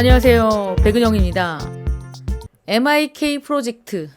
안녕하세요. 백은영입니다. MIK 프로젝트.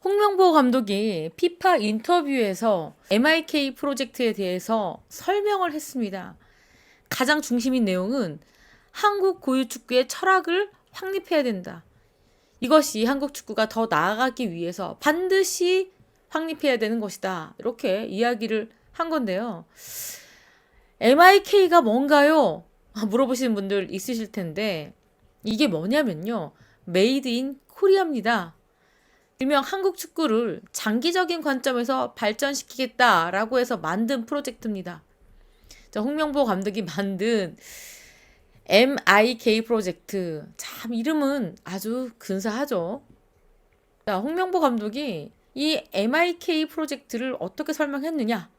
홍명보 감독이 피파 인터뷰에서 MIK 프로젝트에 대해서 설명을 했습니다. 가장 중심인 내용은 한국 고유 축구의 철학을 확립해야 된다. 이것이 한국 축구가 더 나아가기 위해서 반드시 확립해야 되는 것이다. 이렇게 이야기를 한 건데요. MIK가 뭔가요? 물어보시는 분들 있으실 텐데 이게 뭐냐면요. 메이드 인 코리아입니다. 일명 한국 축구를 장기적인 관점에서 발전시키겠다라고 해서 만든 프로젝트입니다. 홍명보 감독이 만든 MIK 프로젝트. 참 이름은 아주 근사하죠. 홍명보 감독이 이 MIK 프로젝트를 어떻게 설명했느냐?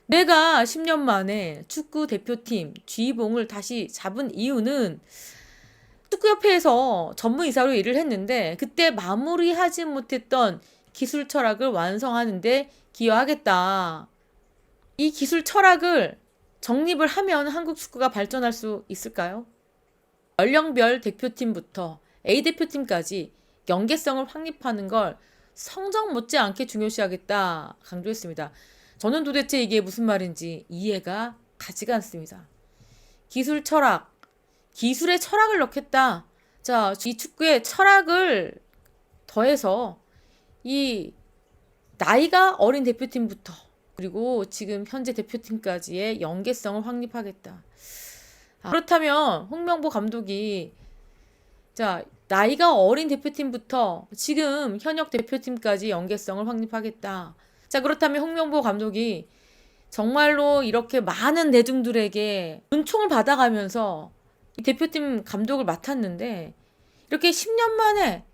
내가 10년 만에 축구 대표팀 쥐봉을 다시 잡은 이유는 축구협회에서 전무이사로 일을 했는데 그때 마무리하지 못했던 기술 철학을 완성하는 데 기여하겠다. 이 기술 철학을 정립을 하면 한국 축구가 발전할 수 있을까요? 연령별 대표팀부터 A대표팀까지 연계성을 확립하는 걸 성적 못지않게 중요시하겠다 강조했습니다. 저는 도대체 이게 무슨 말인지 이해가 가지가 않습니다. 기술 철학, 기술의 철학을 넣겠다. 자, 이 축구의 철학을 더해서 이 나이가 어린 대표팀부터 그리고 지금 현재 대표팀까지의 연계성을 확립하겠다. 그렇다면 홍명보 감독이 나이가 어린 대표팀부터 지금 현역 대표팀까지 연계성을 확립하겠다. 그렇다면 홍명보 감독이 정말로 이렇게 많은 대중들에게 은총을 받아가면서 이 대표팀 감독을 맡았는데 이렇게 10년 만에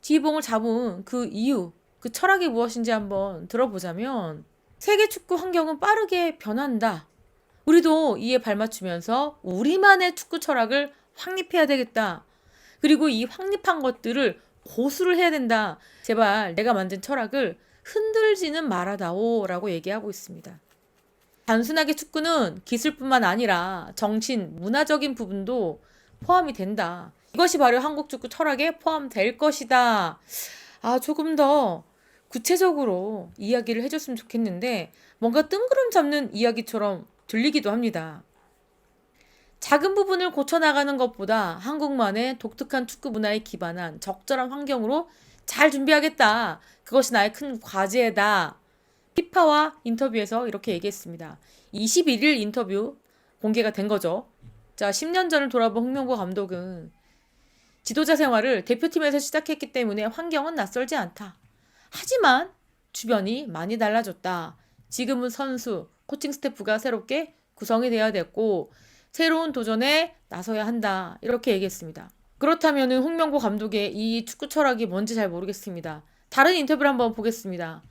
지봉을 잡은 그 이유, 그 철학이 무엇인지 한번 들어보자면 세계 축구 환경은 빠르게 변한다. 우리도 이에 발맞추면서 우리만의 축구 철학을 확립해야 되겠다. 그리고 이 확립한 것들을 고수를 해야 된다. 제발 내가 만든 철학을 흔들지는 말아다오 라고 얘기하고 있습니다. 단순하게 축구는 기술뿐만 아니라 정신, 문화적인 부분도 포함이 된다. 이것이 바로 한국 축구 철학에 포함될 것이다. 조금 더 구체적으로 이야기를 해줬으면 좋겠는데 뭔가 뜬구름 잡는 이야기처럼 들리기도 합니다. 작은 부분을 고쳐나가는 것보다 한국만의 독특한 축구 문화에 기반한 적절한 환경으로 잘 준비하겠다. 그것이 나의 큰 과제다. 피파와 인터뷰에서 이렇게 얘기했습니다. 21일 인터뷰 공개가 된 거죠. 10년 전을 돌아본 홍명보 감독은 지도자 생활을 대표팀에서 시작했기 때문에 환경은 낯설지 않다. 하지만 주변이 많이 달라졌다. 지금은 선수, 코칭 스태프가 새롭게 구성이 되어야 됐고 새로운 도전에 나서야 한다. 이렇게 얘기했습니다. 그렇다면 홍명보 감독의 이 축구 철학이 뭔지 잘 모르겠습니다. 다른 인터뷰를 한번 보겠습니다.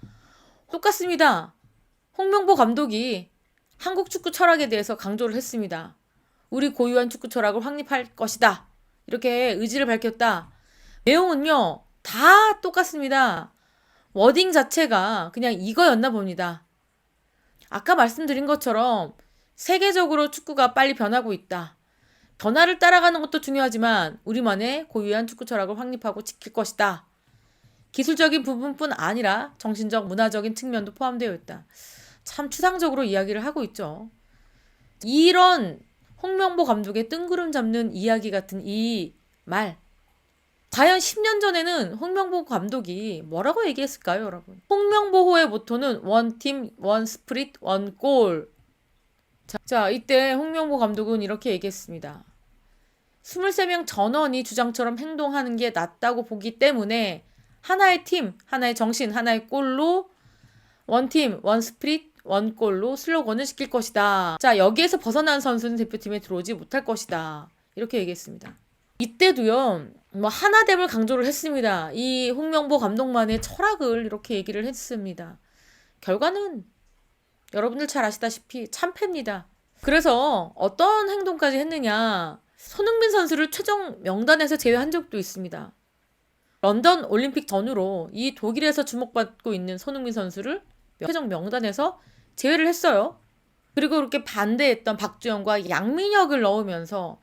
똑같습니다. 홍명보 감독이 한국 축구 철학에 대해서 강조를 했습니다. 우리 고유한 축구 철학을 확립할 것이다. 이렇게 의지를 밝혔다. 내용은요, 다 똑같습니다. 워딩 자체가 그냥 이거였나 봅니다. 아까 말씀드린 것처럼 세계적으로 축구가 빨리 변하고 있다. 변화를 따라가는 것도 중요하지만 우리만의 고유한 축구 철학을 확립하고 지킬 것이다. 기술적인 부분뿐 아니라 정신적, 문화적인 측면도 포함되어 있다. 참 추상적으로 이야기를 하고 있죠. 이런 홍명보 감독의 뜬구름 잡는 이야기 같은 이 말. 과연 10년 전에는 홍명보 감독이 뭐라고 얘기했을까요, 여러분? 홍명보호의 모토는 원팀, 원스프릿, 원골. 이때 홍명보 감독은 이렇게 얘기했습니다. 23명 전원이 주장처럼 행동하는 게 낫다고 보기 때문에 하나의 팀, 하나의 정신, 하나의 골로 원팀, 원스프릿, 원골로 슬로건을 시킬 것이다. 여기에서 벗어난 선수는 대표팀에 들어오지 못할 것이다. 이렇게 얘기했습니다. 이때도요, 하나됨을 강조를 했습니다. 이 홍명보 감독만의 철학을 이렇게 얘기를 했습니다. 결과는 여러분들 잘 아시다시피 참패입니다. 그래서 어떤 행동까지 했느냐. 손흥민 선수를 최종 명단에서 제외한 적도 있습니다. 런던 올림픽 전후로 이 독일에서 주목받고 있는 손흥민 선수를 최종 명단에서 제외를 했어요. 그리고 그렇게 반대했던 박주영과 양민혁을 넣으면서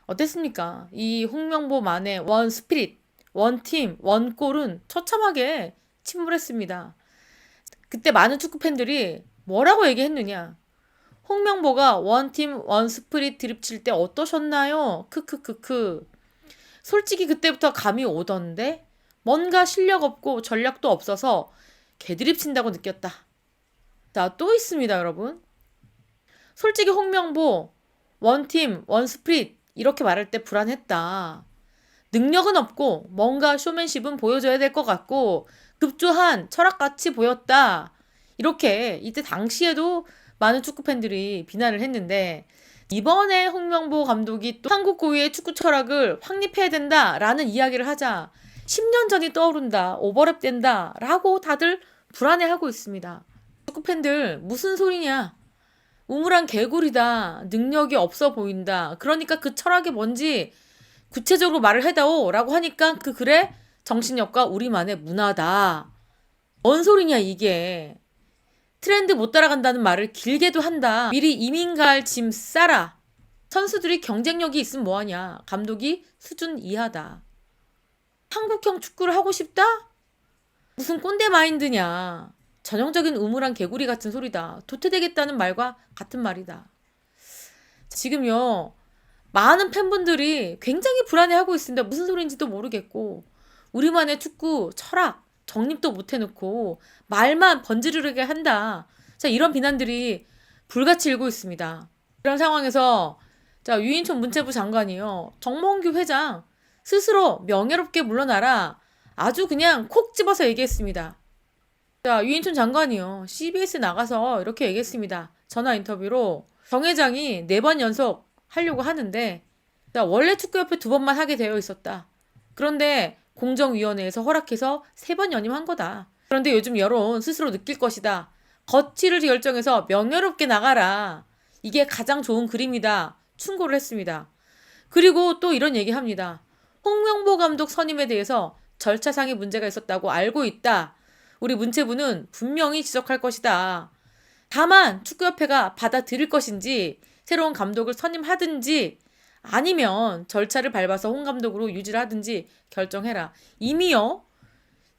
어땠습니까? 이 홍명보만의 원 스피릿, 원 팀, 원 골은 처참하게 침몰했습니다. 그때 많은 축구 팬들이 뭐라고 얘기했느냐? 홍명보가 원 팀, 원 스피릿 드립 칠 때 어떠셨나요? 크크크크. 솔직히 그때부터 감이 오던데 뭔가 실력 없고 전략도 없어서 개드립 친다고 느꼈다. 자, 또 있습니다, 여러분. 솔직히 홍명보 원팀, 원스프릿 이렇게 말할 때 불안했다. 능력은 없고 뭔가 쇼맨십은 보여줘야 될 것 같고 급조한 철학같이 보였다. 이렇게 이때 당시에도 많은 축구팬들이 비난을 했는데 이번에 홍명보 감독이 또 한국 고유의 축구 철학을 확립해야 된다라는 이야기를 하자 10년 전이 떠오른다. 오버랩 된다. 라고 다들 불안해하고 있습니다. 축구팬들 무슨 소리냐. 우물한 개구리다. 능력이 없어 보인다. 그러니까 그 철학이 뭔지 구체적으로 말을 해다오. 라고 하니까 그 글에 정신력과 우리만의 문화다. 뭔 소리냐 이게. 트렌드 못 따라간다는 말을 길게도 한다. 미리 이민 갈 짐 싸라. 선수들이 경쟁력이 있으면 뭐하냐. 감독이 수준 이하다. 한국형 축구를 하고 싶다? 무슨 꼰대 마인드냐. 전형적인 우물한 개구리 같은 소리다. 도태되겠다는 말과 같은 말이다. 지금요. 많은 팬분들이 굉장히 불안해하고 있습니다. 무슨 소리인지도 모르겠고 우리만의 축구 철학 정립도 못 해놓고 말만 번지르르게 한다. 자, 이런 비난들이 불같이 일고 있습니다. 이런 상황에서 자, 유인촌 문체부 장관이요. 정몽규 회장 스스로 명예롭게 물러나라. 아주 그냥 콕 집어서 얘기했습니다. 자, 유인촌 장관이요. CBS 나가서 이렇게 얘기했습니다. 전화 인터뷰로 정 회장이 4번 연속 하려고 하는데 자, 원래 축구협회 2번만 하게 되어 있었다. 그런데 공정위원회에서 허락해서 3번 연임한 거다. 그런데 요즘 여론 스스로 느낄 것이다. 거취를 결정해서 명예롭게 나가라. 이게 가장 좋은 그림이다. 충고를 했습니다. 그리고 또 이런 얘기합니다. 홍명보 감독 선임에 대해서 절차상의 문제가 있었다고 알고 있다. 우리 문체부는 분명히 지적할 것이다. 다만 축구협회가 받아들일 것인지 새로운 감독을 선임하든지 아니면 절차를 밟아서 홍 감독으로 유지를 하든지 결정해라. 이미요.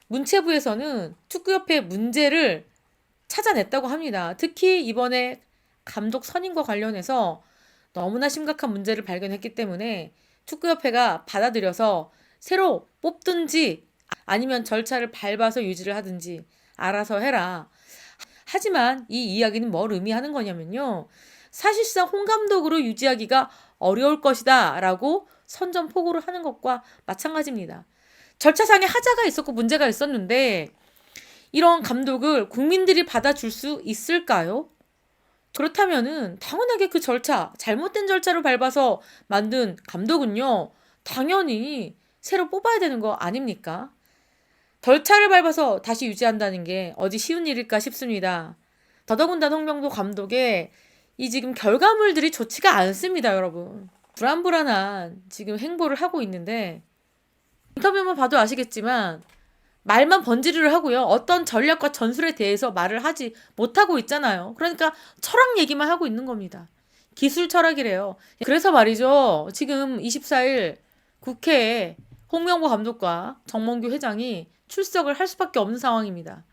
문체부에서는 축구협회 문제를 찾아냈다고 합니다. 특히 이번에 감독 선임과 관련해서 너무나 심각한 문제를 발견했기 때문에 축구협회가 받아들여서 새로 뽑든지 아니면 절차를 밟아서 유지를 하든지 알아서 해라. 하지만 이 이야기는 뭘 의미하는 거냐면요. 사실상 홍 감독으로 유지하기가 어려울 것이다 라고 선전포고를 하는 것과 마찬가지입니다. 절차상에 하자가 있었고 문제가 있었는데 이런 감독을 국민들이 받아줄 수 있을까요? 그렇다면은 당연하게 그 절차, 잘못된 절차를 밟아서 만든 감독은요. 당연히 새로 뽑아야 되는 거 아닙니까? 절차를 밟아서 다시 유지한다는 게 어디 쉬운 일일까 싶습니다. 더더군다나 홍명보 감독의 이 지금 결과물들이 좋지가 않습니다, 여러분. 불안불안한 지금 행보를 하고 있는데 인터뷰만 봐도 아시겠지만 말만 번지르르 하고요. 어떤 전략과 전술에 대해서 말을 하지 못하고 있잖아요. 그러니까 철학 얘기만 하고 있는 겁니다. 기술 철학이래요. 그래서 말이죠. 지금 24일 국회에 홍명보 감독과 정몽규 회장이 출석을 할 수밖에 없는 상황입니다.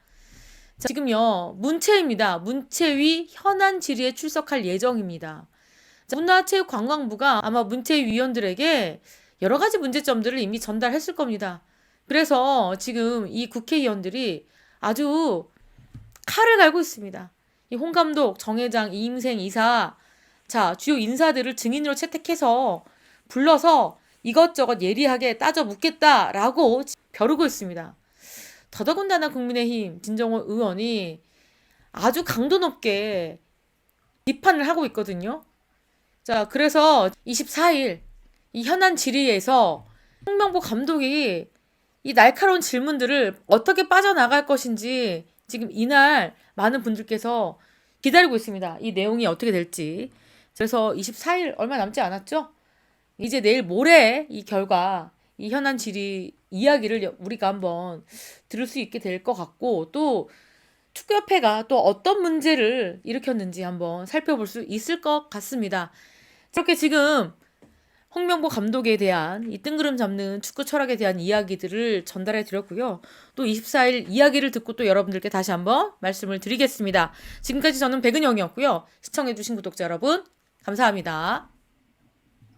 자, 지금요. 문체입니다. 문체위 현안 질의에 출석할 예정입니다. 자, 문화체육관광부가 아마 문체위 위원들에게 여러 가지 문제점들을 이미 전달했을 겁니다. 그래서 지금 이 국회의원들이 아주 칼을 갈고 있습니다. 이 홍 감독, 정 회장, 이임생 이사, 자, 주요 인사들을 증인으로 채택해서 불러서 이것저것 예리하게 따져 묻겠다라고 벼르고 있습니다. 더더군다나 국민의힘 진정호 의원이 아주 강도 높게 비판을 하고 있거든요. 자, 그래서 24일 이 현안 질의에서 홍명보 감독이 이 날카로운 질문들을 어떻게 빠져나갈 것인지 지금 이날 많은 분들께서 기다리고 있습니다. 이 내용이 어떻게 될지. 그래서 24일 얼마 남지 않았죠? 이제 내일 모레 이 결과, 이 현안 질의 이야기를 우리가 한번 들을 수 있게 될 것 같고 또 축구협회가 또 어떤 문제를 일으켰는지 한번 살펴볼 수 있을 것 같습니다. 이렇게 지금 홍명보 감독에 대한 이 뜬구름 잡는 축구 철학에 대한 이야기들을 전달해 드렸고요. 또 24일 이야기를 듣고 또 여러분들께 다시 한번 말씀을 드리겠습니다. 지금까지 저는 백은영이었고요. 시청해 주신 구독자 여러분 감사합니다.